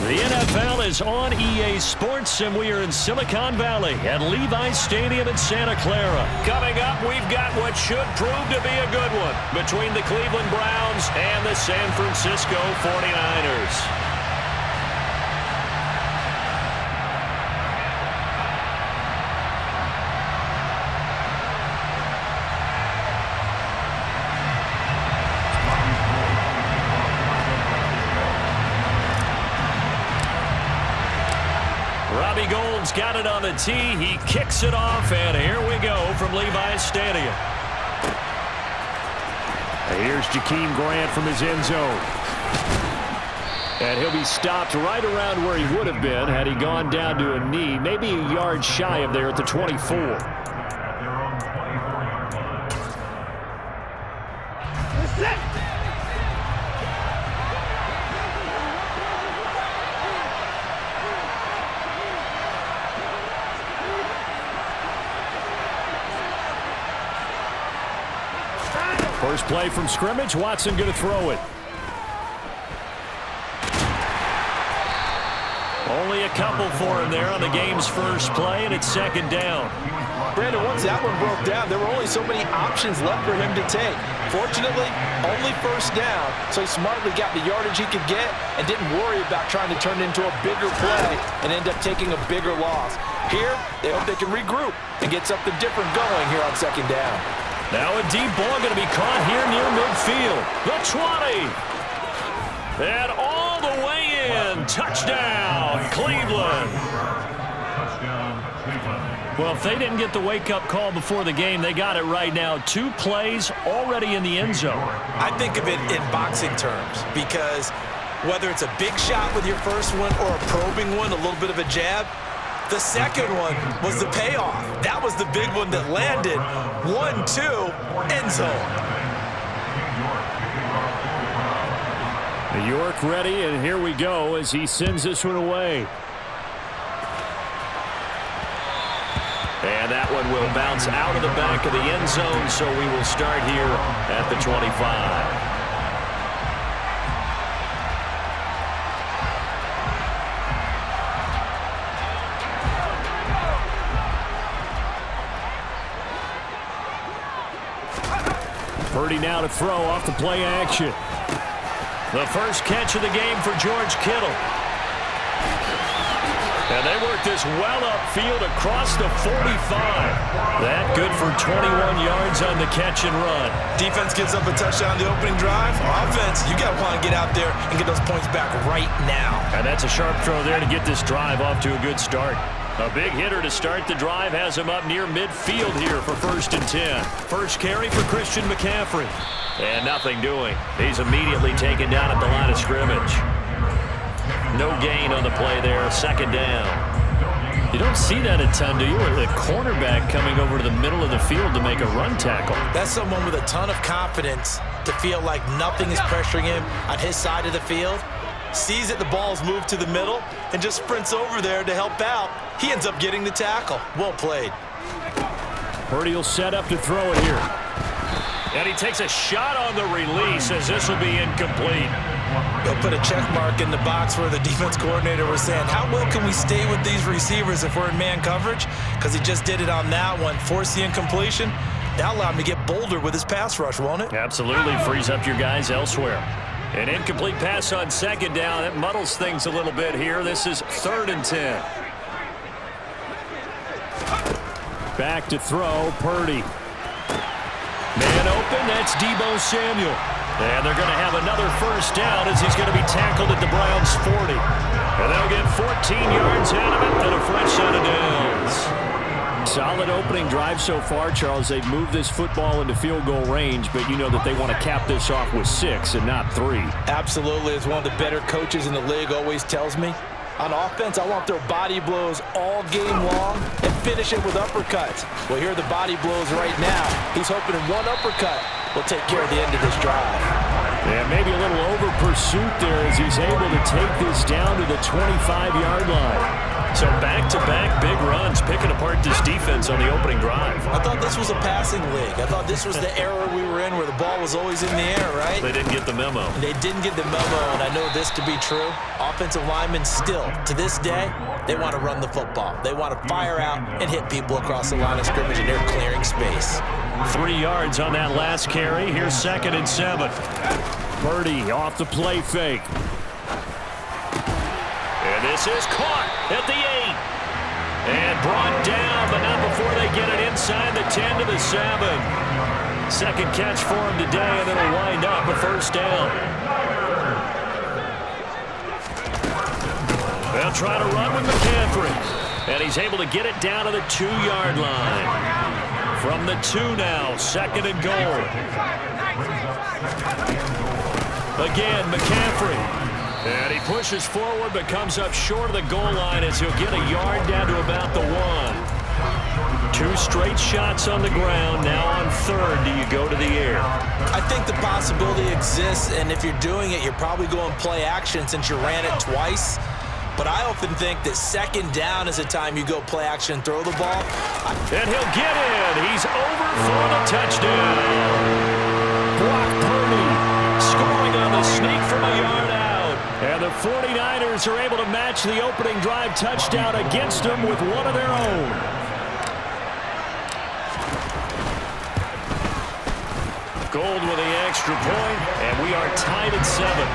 The NFL is on EA Sports, and we are in Silicon Valley at Levi's Stadium in Santa Clara. Coming up, we've got what should prove to be a good one between the Cleveland Browns and the San Francisco 49ers. Robbie Gould's got it on the tee. He kicks it off, and here we go from Levi's Stadium. Here's Jakeem Grant from his end zone. And he'll be stopped right around where he would have been had he gone down to a knee, maybe a yard shy of there at the 24. First play from scrimmage. Watson going to throw it. Only a couple for him there on the game's first play, and it's second down. Brandon, once that one broke down, there were only so many options left for him to take. Fortunately, only first down, so he smartly got the yardage he could get and didn't worry about trying to turn it into a bigger play and end up taking a bigger loss. Here, they hope they can regroup and get something different going here on second down. Now a deep ball going to be caught here near midfield. The 20. And all the way in. Touchdown, Cleveland. Well, if they didn't get the wake-up call before the game, they got it right now. 2 plays already in the end zone. I think of it in boxing terms because whether it's a big shot with your first one or a probing one, a little bit of a jab, the second one was the payoff. That was the big one that landed. 1-2, end zone. York ready, and here we go as he sends this one away. And that one will bounce out of the back of the end zone, so we will start here at the 25. 30 now to throw off the play action. The first catch of the game for George Kittle. And they work this well upfield across the 45. That good for 21 yards on the catch and run. Defense gives up a touchdown on the opening drive. Offense, you got to want to get out there and get those points back right now. And that's a sharp throw there to get this drive off to a good start. A big hitter to start the drive has him up near midfield here for 1st and 10. First carry for Christian McCaffrey. And nothing doing. He's immediately taken down at the line of scrimmage. No gain on the play there. Second down. You don't see that a ton, do you? The cornerback coming over to the middle of the field to make a run tackle. That's someone with a ton of confidence to feel like nothing is pressuring him on his side of the field. Sees that the ball's moved to the middle and just sprints over there to help out. He ends up getting the tackle. Well played. Purdy will set up to throw it here. And he takes a shot on the release as this will be incomplete. They'll put a check mark in the box where the defense coordinator was saying, how well can we stay with these receivers if we're in man coverage? Because he just did it on that one. Force the incompletion. That allowed him to get bolder with his pass rush, won't it? Absolutely. Frees up your guys elsewhere. An incomplete pass on second down. It muddles things a little bit here. This is 3rd and 10. Back to throw, Purdy. Man open, that's Deebo Samuel. And they're going to have another first down as he's going to be tackled at the Browns' 40. And they'll get 14 yards out of it and a fresh set of downs. Solid opening drive so far, Charles. They've moved this football into field goal range, but you know that they want to cap this off with 6 and not 3. Absolutely. As one of the better coaches in the league always tells me, on offense, I want their body blows all game long and finish it with uppercuts. Well, here are the body blows right now. He's hoping in one uppercut will take care of the end of this drive. And maybe a little over pursuit there as he's able to take this down to the 25-yard line. So back-to-back big runs, picking apart this defense on the opening drive. I thought this was a passing league. I thought this was the era we were in where the ball was always in the air, right? They didn't get the memo. They didn't get the memo, and I know this to be true. Offensive linemen still, to this day, they want to run the football. They want to fire out and hit people across the line of scrimmage, and they're clearing space. 3 yards on that last carry. Here's 2nd and 7. Purdy off the play fake. And this is caught at the 8. And brought down, but not before they get it inside the 10 to the 7. Second catch for him today, and it'll wind up a first down. They'll try to run with McCaffrey. And he's able to get it down to the 2-yard line. From the 2 now, 2nd and goal. Again, McCaffrey. And he pushes forward but comes up short of the goal line as he'll get a yard down to about the 1. 2 straight shots on the ground. Now on 3rd, do you go to the air? I think the possibility exists, and if you're doing it, you're probably going play action since you ran it twice. But I often think that 2nd down is the time you go play action and throw the ball. And he'll get in. He's over for the touchdown. Brock Purdy scoring on the sneak from a yard out. And the 49ers are able to match the opening drive touchdown against them with one of their own. Gold with the extra point, and we are tied at 7.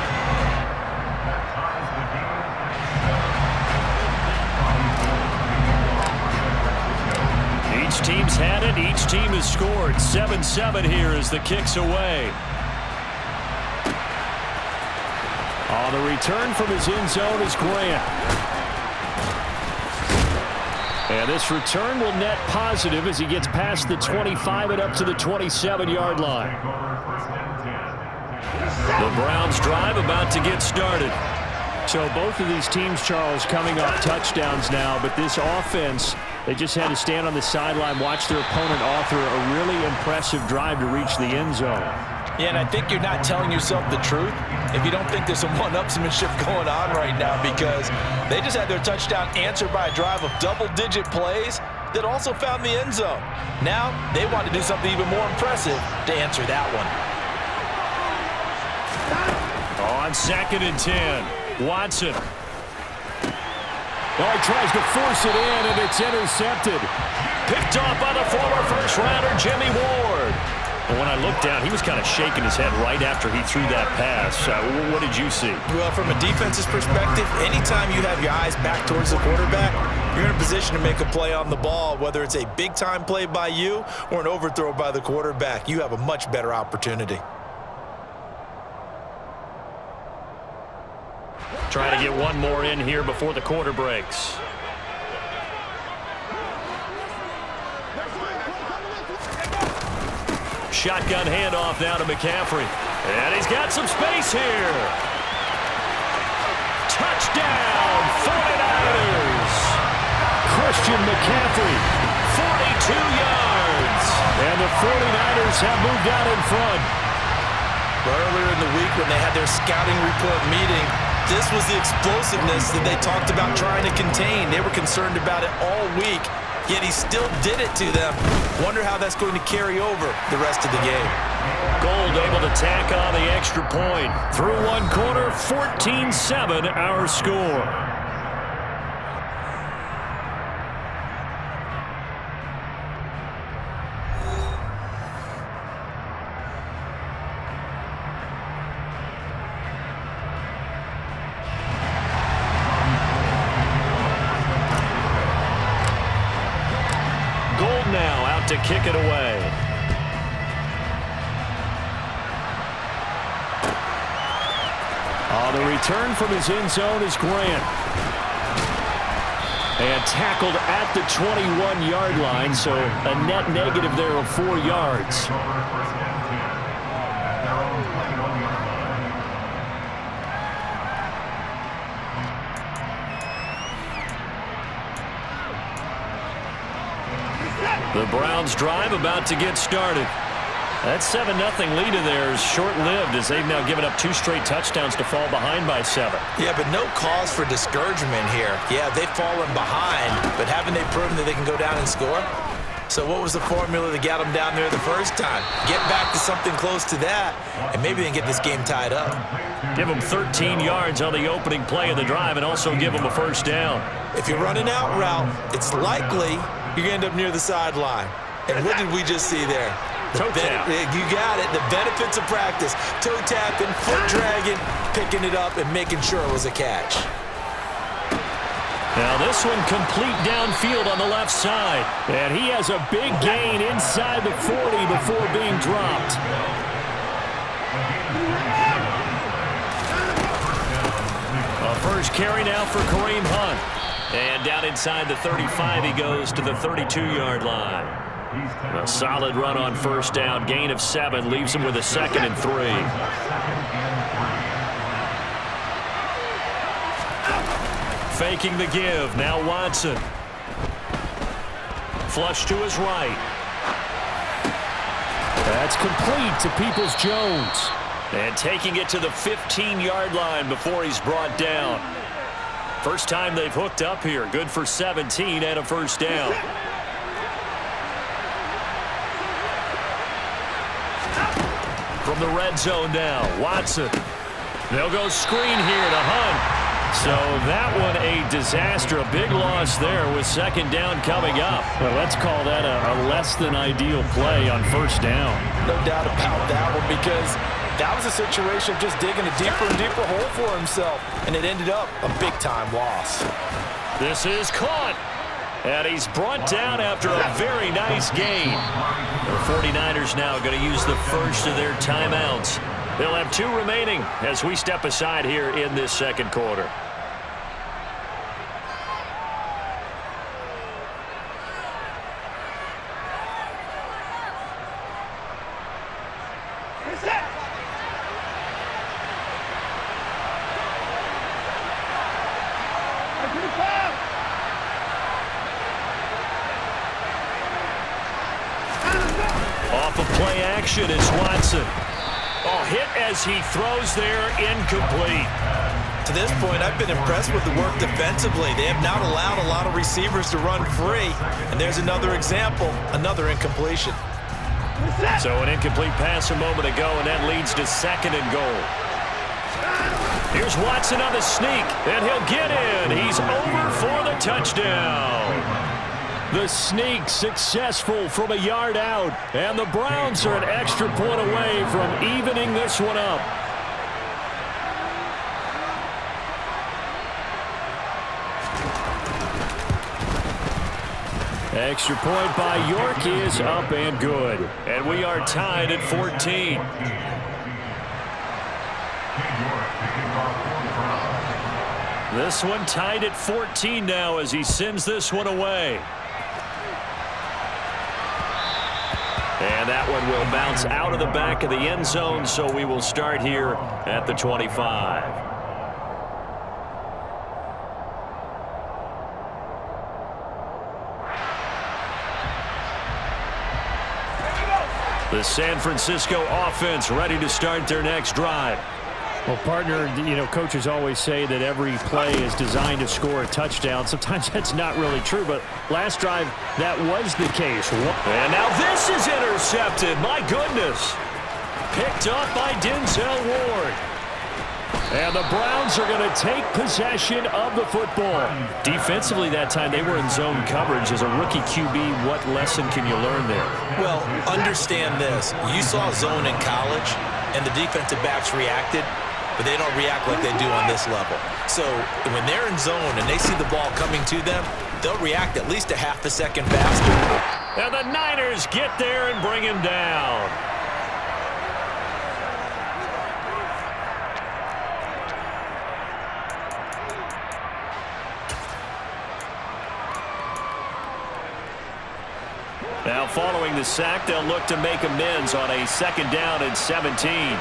Each team's had it. Each team has scored. 7-7 here as the kick's away. On the return from his end zone is Grant. And this return will net positive as he gets past the 25 and up to the 27-yard line. The Browns drive about to get started. So both of these teams, Charles, coming off touchdowns now, but this offense, they just had to stand on the sideline, watch their opponent author a really impressive drive to reach the end zone. Yeah, and I think you're not telling yourself the truth if you don't think there's some one-upsmanship going on right now, because they just had their touchdown answered by a drive of double-digit plays that also found the end zone. Now they want to do something even more impressive to answer that one. On 2nd and 10, Watson. Oh, he tries to force it in, and it's intercepted. Picked off by the former first-rounder, Jimmy Ward. But when I looked down, he was kind of shaking his head right after he threw that pass. What did you see? Well, from a defense's perspective, anytime you have your eyes back towards the quarterback, you're in a position to make a play on the ball, whether it's a big-time play by you or an overthrow by the quarterback. You have a much better opportunity. Trying to get one more in here before the quarter breaks. Shotgun handoff now to McCaffrey. And he's got some space here. Touchdown, 49ers. Christian McCaffrey, 42 yards. And the 49ers have moved out in front. Earlier in the week when they had their scouting report meeting, this was the explosiveness that they talked about trying to contain. They were concerned about it all week, yet he still did it to them. Wonder how that's going to carry over the rest of the game. Gold able to tack on the extra point. Through one quarter, 14-7 our score. Now out to kick it away. On the return from his end zone is Grant. And tackled at the 21-yard line, so a net negative there of 4 yards. The Browns drive about to get started. That 7-0 lead of theirs short-lived as they've now given up 2 straight touchdowns to fall behind by 7. Yeah, but no cause for discouragement here. Yeah, they've fallen behind, but haven't they proven that they can go down and score? So what was the formula that got them down there the first time? Get back to something close to that, and maybe they can get this game tied up. Give them 13 yards on the opening play of the drive and also give them a first down. If you're running out route, it's likely you're going to end up near the sideline. And what did we just see there? Toe tap. You got it. The benefits of practice. Toe tapping, foot dragging, picking it up, and making sure it was a catch. Now this one complete downfield on the left side. And he has a big gain inside the 40 before being dropped. A first carry now for Kareem Hunt. And down inside the 35 he goes to the 32-yard line. A solid run on first down. Gain of 7 leaves him with a 2nd and 3. Faking the give. Now Watson. Flush to his right. That's complete to Peoples-Jones. And taking it to the 15-yard line before he's brought down. First time they've hooked up here. Good for 17 and a first down. From the red zone now, Watson. They'll go screen here to Hunt. So that one a disaster, a big loss there with 2nd down coming up. Well, let's call that a less than ideal play on first down. No doubt about that one, because that was a situation of just digging a deeper and deeper hole for himself, and it ended up a big-time loss. This is caught, and he's brought down after a very nice gain. The 49ers now going to use the first of their timeouts. They'll have 2 remaining as we step aside here in this second quarter. Off of play action, it's Watson. Oh, hit as he throws there, incomplete. To this point, I've been impressed with the work defensively. They have not allowed a lot of receivers to run free. And there's another example, another incompletion. So an incomplete pass a moment ago, and that leads to 2nd and goal. Here's Watson on the sneak, and he'll get in. He's over for the touchdown. The sneak successful from a yard out, and the Browns are an extra point away from evening this one up. Extra point by York is up and good, and we are tied at 14. This one tied at 14 now as he sends this one away. And that one will bounce out of the back of the end zone, so we will start here at the 25. The San Francisco offense ready to start their next drive. Well, partner, coaches always say that every play is designed to score a touchdown. Sometimes that's not really true, but last drive, that was the case. And now this is intercepted. My goodness. Picked up by Denzel Ward. And the Browns are going to take possession of the football. Defensively that time, they were in zone coverage. As a rookie QB, what lesson can you learn there? Well, understand this. You saw zone in college, and the defensive backs reacted, but they don't react like they do on this level. So when they're in zone and they see the ball coming to them, they'll react at least a half a second faster. And the Niners get there and bring him down. Now following the sack, they'll look to make amends on a 2nd down and 17.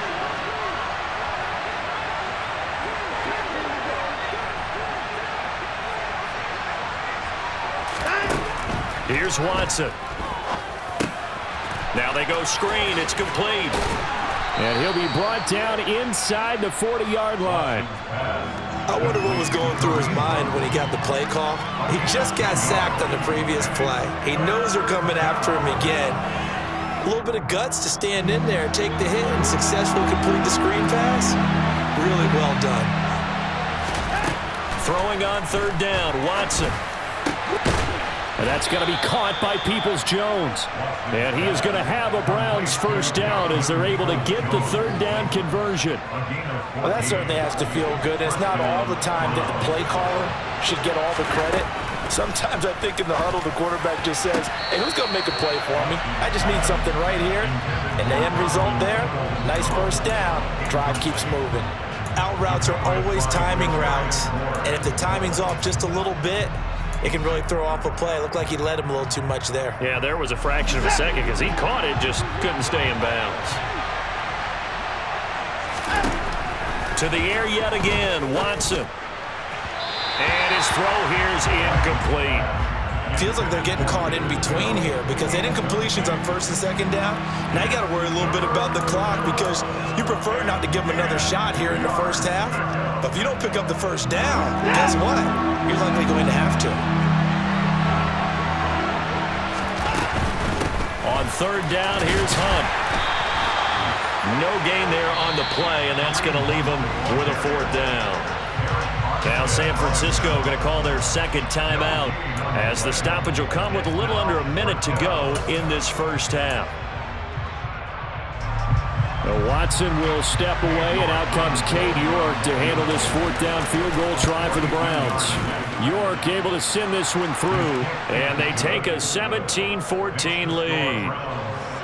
Here's Watson. Now they go screen. It's complete. And he'll be brought down inside the 40-yard line. I wonder what was going through his mind when he got the play call. He just got sacked on the previous play. He knows they're coming after him again. A little bit of guts to stand in there, take the hit, and successfully complete the screen pass. Really well done. Throwing on third down, Watson. And that's going to be caught by Peoples-Jones. And he is going to have a Browns first down as they're able to get the third down conversion. Well, that certainly has to feel good. It's not all the time that the play caller should get all the credit. Sometimes I think in the huddle, the quarterback just says, hey, who's going to make a play for me? I just need something right here. And the end result there, nice first down. Drive keeps moving. Out routes are always timing routes. And if the timing's off just a little bit, it can really throw off a play. It looked like he led him a little too much there. Yeah, there was a fraction of a second because he caught it, just couldn't stay in bounds. To the air yet again, Watson. And his throw here is incomplete. Feels like they're getting caught in between here because they didn't completions on first and second down. Now you got to worry a little bit about the clock because you prefer not to give them another shot here in the first half. But if you don't pick up the first down, guess what? You're likely going to have to. On third down, here's Hunt. No gain there on the play, and that's going to leave him with a fourth down. Now San Francisco going to call their second timeout as the stoppage will come with a little under a minute to go in this first half. Watson will step away, and out comes Cade York to handle this fourth down field goal try for the Browns. York able to send this one through, and they take a 17-14 lead.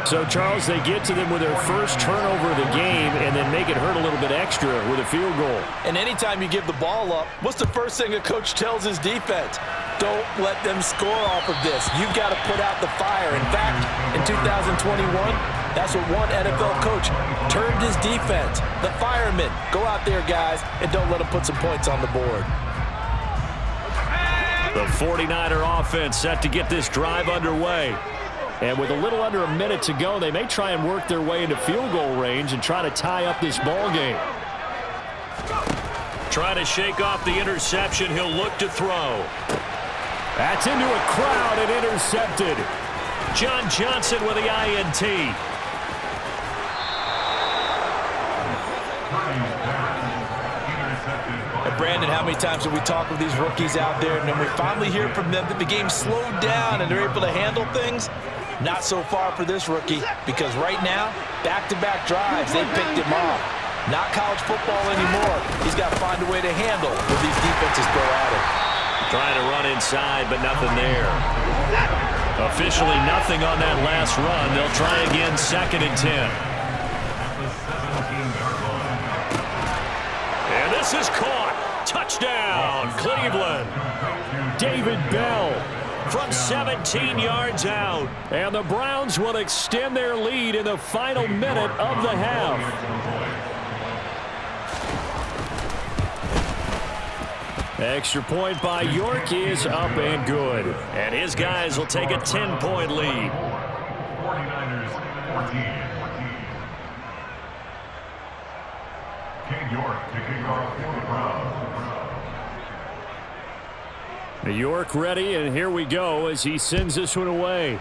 So, Charles, they get to them with their first turnover of the game and then make it hurt a little bit extra with a field goal. And anytime you give the ball up, what's the first thing a coach tells his defense? Don't let them score off of this. You've got to put out the fire. In fact, in 2021, that's what one NFL coach termed his defense. The firemen. Go out there, guys, and don't let them put some points on the board. The 49er offense set to get this drive underway. And with a little under a minute to go, they may try and work their way into field goal range and try to tie up this ball game. Trying to shake off the interception. He'll look to throw. That's into a crowd and intercepted. John Johnson with the INT. Brandon, how many times have we talked with these rookies out there, and then we finally hear from them that the game slowed down and they're able to handle things? Not so far for this rookie, because right now, back-to-back drives, they picked him off. Not college football anymore. He's got to find a way to handle when these defenses go at him. Trying to run inside, but nothing there. Officially nothing on that last run. They'll try again, 2nd and 10. And this is caught. Touchdown, Cleveland. David Bell from 17 yards out. And the Browns will extend their lead in the final minute of the half. Extra point by York is up and good. And his guys will take a 10-point lead. 49ers 14. Cade York to kick off for the Browns. York ready, and here we go as he sends this one away.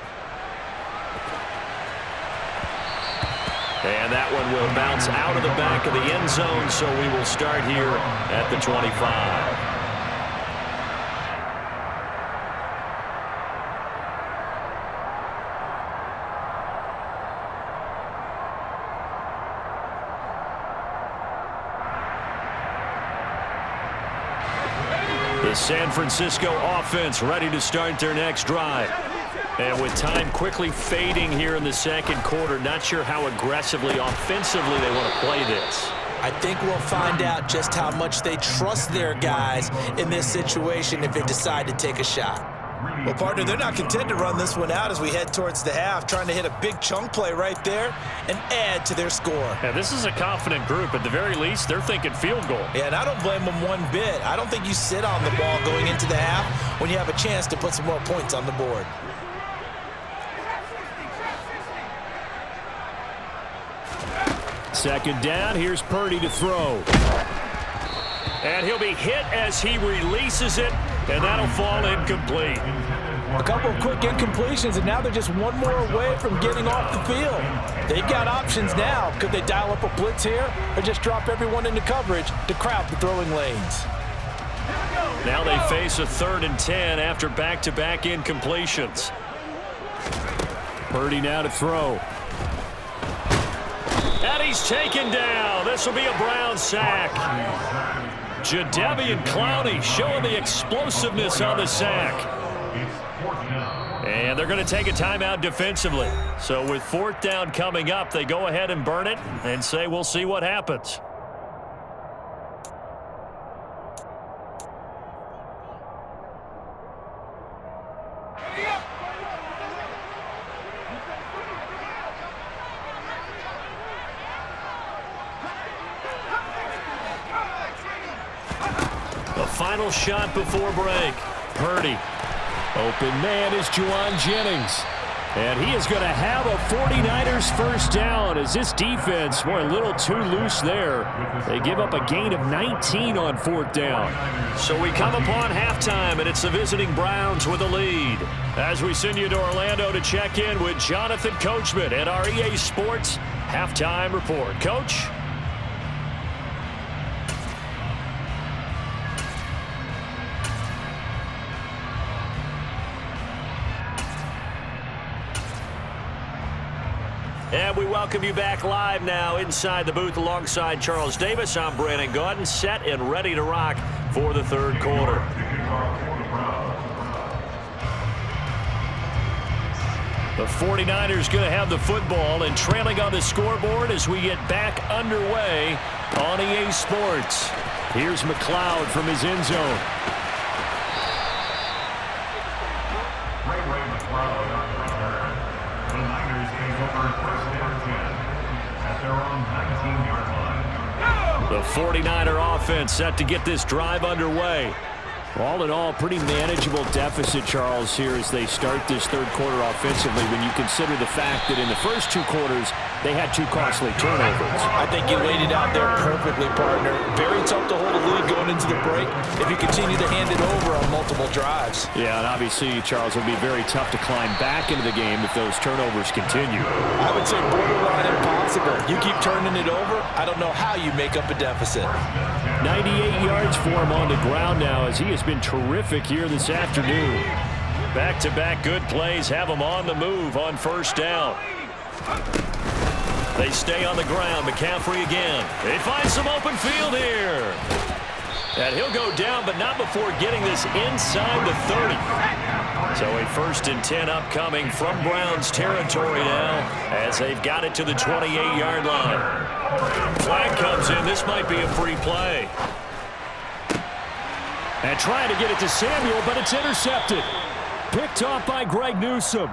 And that one will bounce out of the back of the end zone, so we will start here at the 25. The San Francisco offense ready to start their next drive. And with time quickly fading here in the second quarter, not sure how aggressively, offensively they want to play this. I think we'll find out just how much they trust their guys in this situation if they decide to take a shot. Well, partner, they're not content to run this one out as we head towards the half, trying to hit a big chunk play right there and add to their score. Yeah, this is a confident group. At the very least, they're thinking field goal. Yeah, and I don't blame them one bit. I don't think you sit on the ball going into the half when you have a chance to put some more points on the board. Second down, here's Purdy to throw. And he'll be hit as he releases it, and that'll fall incomplete. A couple of quick incompletions, and now they're just one more away from getting off the field. They've got options now. Could they dial up a blitz here or just drop everyone into coverage to crowd the throwing lanes? Now they face a 3rd and 10 after back-to-back incompletions. Purdy now to throw. And he's taken down. This will be a Brown sack. Jadeveon Clowney showing the explosiveness on the sack. And they're going to take a timeout defensively. So with 4th down coming up, they go ahead and burn it and say we'll see what happens. The final shot before break. Purdy. Open man is Juwan Jennings. And he is going to have a 49ers first down as this defense were a little too loose there. They give up a gain of 19 on 4th down. So we come upon halftime, and it's the visiting Browns with a lead. As we send you to Orlando to check in with Jonathan Coachman at our EA Sports Halftime Report. Coach? And we welcome you back live now inside the booth alongside Charles Davis. I'm Brandon Gaudin, set and ready to rock for the 3rd quarter. The 49ers going to have the football and trailing on the scoreboard as we get back underway on EA Sports. Here's McLeod from his end zone. The 49er offense set to get this drive underway. All in all, pretty manageable deficit, Charles, here as they start this 3rd quarter offensively when you consider the fact that in the first 2 quarters, they had 2 costly turnovers. I think you laid it out there perfectly, partner. Very tough to hold a lead going into the break if you continue to hand it over on multiple drives. Yeah, and obviously, Charles, it would be very tough to climb back into the game if those turnovers continue. I would say borderline impossible. You keep turning it over, I don't know how you make up a deficit. 98 yards for him on the ground now as he has been terrific here this afternoon. Back-to-back good plays have him on the move on 1st down. They stay on the ground. McCaffrey again. They find some open field here. And he'll go down, but not before getting this inside the 30. So a 1st and 10 upcoming from Browns territory now as they've got it to the 28-yard line. Flag comes in. This might be a free play. And trying to get it to Samuel, but it's intercepted. Picked off by Greg Newsome.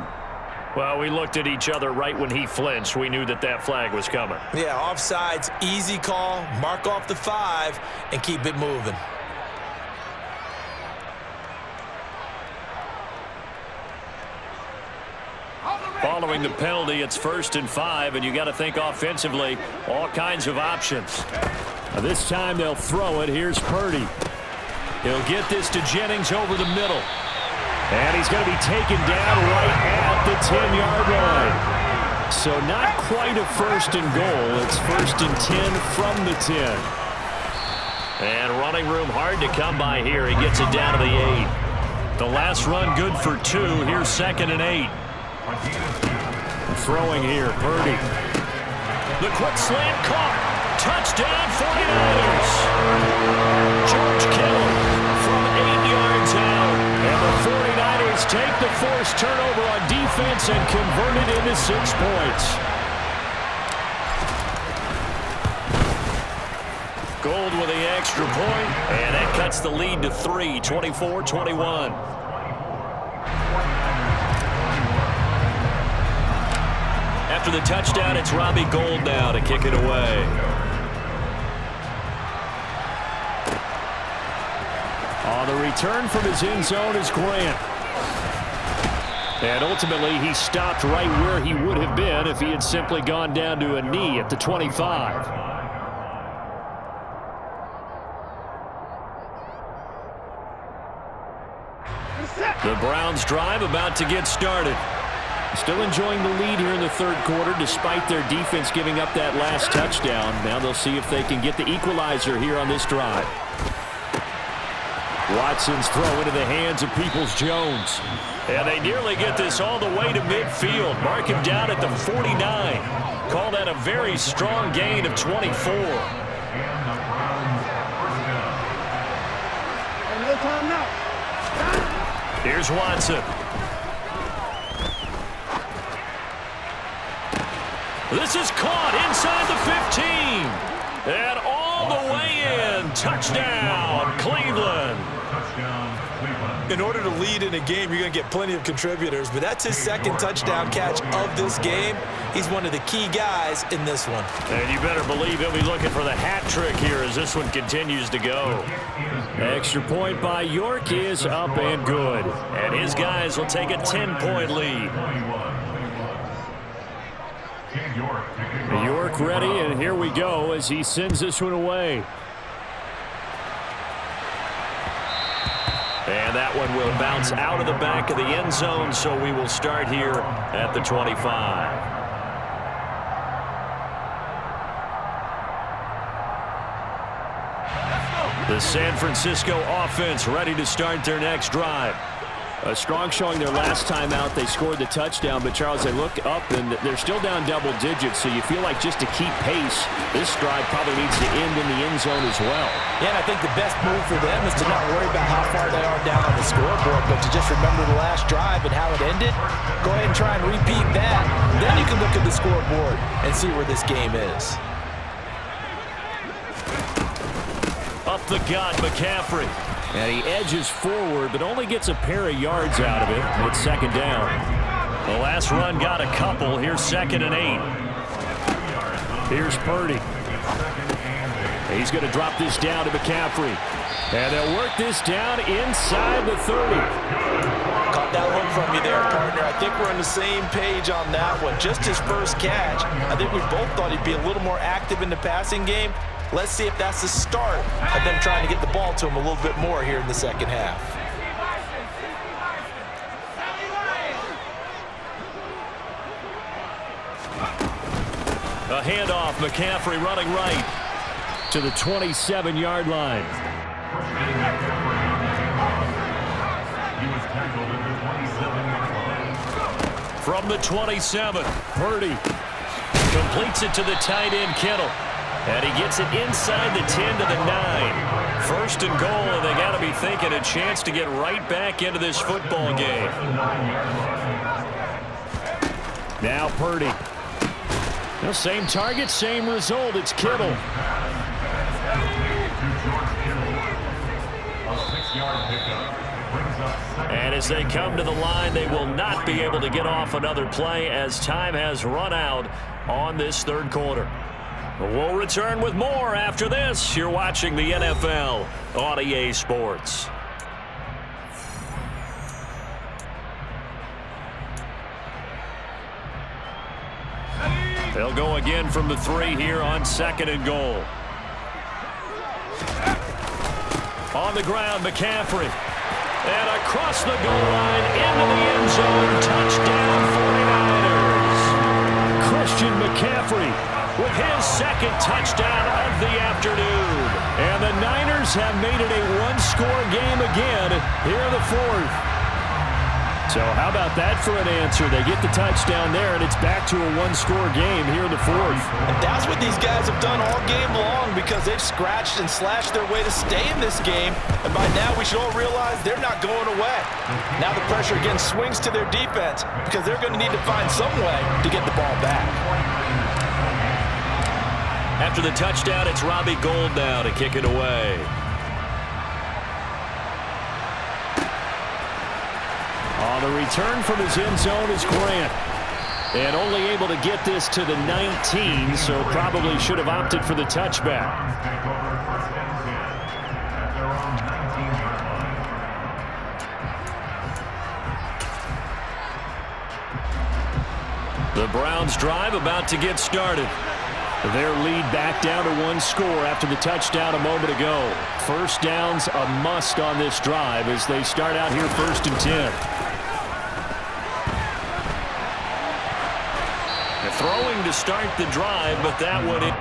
Well, we looked at each other right when he flinched. We knew that that flag was coming. Yeah, offsides, easy call. Mark off the 5 and keep it moving. Following the penalty, it's 1st and 5, and you got to think offensively, all kinds of options. This time they'll throw it. Here's Purdy. He'll get this to Jennings over the middle. And he's going to be taken down right at the 10-yard line. So not quite a 1st and goal. It's 1st and 10 from the 10. And running room hard to come by here. He gets it down to the 8. The last run good for 2. Here's 2nd and 8. Throwing here, Purdy. The quick slant caught. Touchdown 49ers. George Kittle from 8 yards out. And the 49ers take the forced turnover on defense and convert it into 6 points. Gold with the extra point, and that cuts the lead to 3, 24-21. After the touchdown, it's Robbie Gould now to kick it away. On the return from his end zone is Grant. And ultimately, he stopped right where he would have been if he had simply gone down to a knee at the 25. The Browns drive about to get started. Still enjoying the lead here in the third quarter despite their defense giving up that last touchdown. Now they'll see if they can get the equalizer here on this drive. Watson's throw into the hands of Peoples-Jones. And they nearly get this all the way to midfield. Mark him down at the 49. Call that a very strong gain of 24. Here's Watson. This is caught inside the 15. And all the way in. Touchdown, Cleveland. In order to lead in a game, you're going to get plenty of contributors, but that's his second touchdown catch of this game. He's one of the key guys in this one. And you better believe he'll be looking for the hat trick here as this one continues to go. Extra point by York is up and good. And his guys will take a 10-point lead. York ready, and here we go as he sends this one away. And that one will bounce out of the back of the end zone, so we will start here at the 25. The San Francisco offense ready to start their next drive. A strong showing their last time out. They scored the touchdown, but Charles, they look up and they're still down double digits, so you feel like just to keep pace, this drive probably needs to end in the end zone as well. Yeah, and I think the best move for them is to not worry about how far they are down on the scoreboard, but to just remember the last drive and how it ended. Go ahead and try and repeat that. Then you can look at the scoreboard and see where this game is. Up the gut, McCaffrey. And he edges forward, but only gets a pair of yards out of it. It's second down. The last run got a couple. Here's 2nd and 8. Here's Purdy. He's going to drop this down to McCaffrey. And they'll work this down inside the 30. Caught that look from you there, partner. I think we're on the same page on that one. Just his first catch. I think we both thought he'd be a little more active in the passing game. Let's see if that's the start of them trying to get the ball to him a little bit more here in the second half. A handoff, McCaffrey running right to the 27-yard line. From the 27, Purdy completes it to the tight end, Kittle. And he gets it inside the 10 to the 9. First and goal, and they got to be thinking a chance to get right back into this football game. Now Purdy. The same target, same result. It's Kittle. And as they come to the line, they will not be able to get off another play as time has run out on this third quarter. We'll return with more after this. You're watching the NFL on EA Sports. They'll go again from the 3 here on 2nd and goal. On the ground, McCaffrey. And across the goal line into the end zone. Touchdown, 49ers. Christian McCaffrey with his second touchdown of the afternoon. And the Niners have made it a one-score game again here in the fourth. So how about that for an answer? They get the touchdown there, and it's back to a one-score game here in the fourth. And that's what these guys have done all game long because they've scratched and slashed their way to stay in this game. And by now we should all realize they're not going away. Now the pressure again swings to their defense because they're going to need to find some way to get the ball back. After the touchdown, it's Robbie Gould now to kick it away. On the return from his end zone is Grant. And only able to get this to the 19, so probably should have opted for the touchback. The Browns drive about to get started. Their lead back down to 1 score after the touchdown a moment ago. First down's a must on this drive as they start out here 1st and 10. They're throwing to start the drive, but that one in.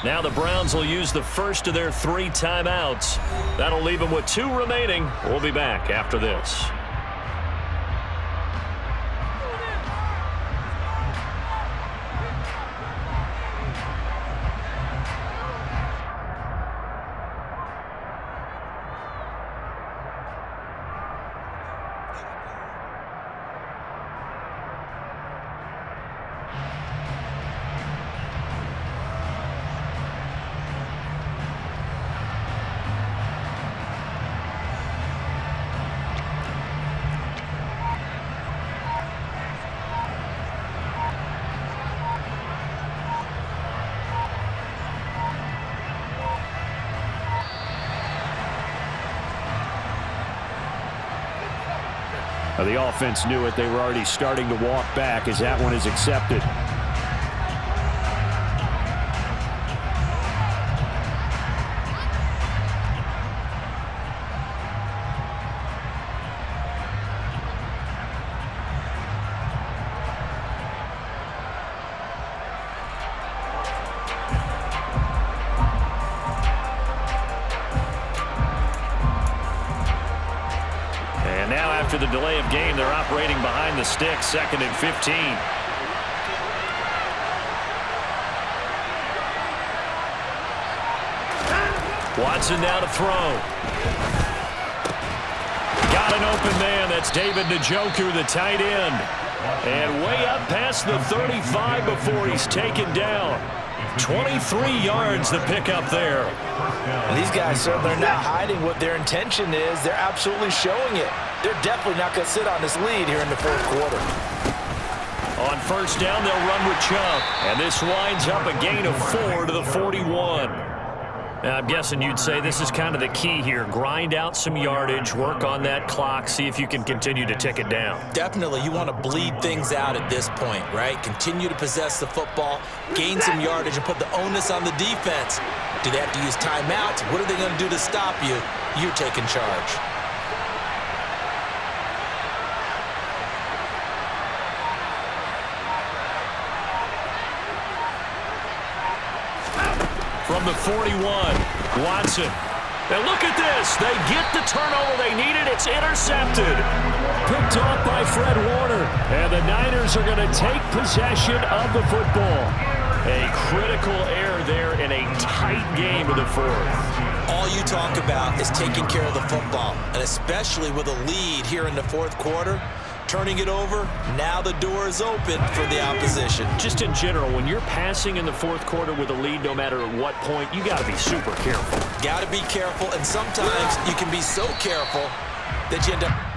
Now the Browns will use the first of their 3 timeouts. That'll leave them with 2 remaining. We'll be back after this. The offense knew it. They were already starting to walk back as that one is accepted. After the delay of game, they're operating behind the sticks, 2nd and 15. Watson now to throw. Got an open man. That's David Njoku, the tight end. And way up past the 35 before he's taken down. 23 yards the pickup there. And these guys certainly are not hiding what their intention is. They're absolutely showing it. They're definitely not going to sit on this lead here in the 4th quarter. On 1st down, they'll run with Chubb. And this winds up a gain of 4 to the 41. Now, I'm guessing you'd say this is kind of the key here. Grind out some yardage, work on that clock, see if you can continue to tick it down. Definitely, you want to bleed things out at this point, right? Continue to possess the football, gain some yardage, and put the onus on the defense. Do they have to use timeouts? What are they going to do to stop you? You're taking charge. From the 41, Watson. And look at this. They get the turnover they needed. It's intercepted. Picked off by Fred Warner. And the Niners are going to take possession of the football. A critical error there in a tight game of the 4th. All you talk about is taking care of the football, and especially with a lead here in the 4th quarter. Turning it over, now the door is open for the opposition. Just in general, when you're passing in the 4th quarter with a lead, no matter at what point, you got to be super careful. Got to be careful, and sometimes you can be so careful that you end up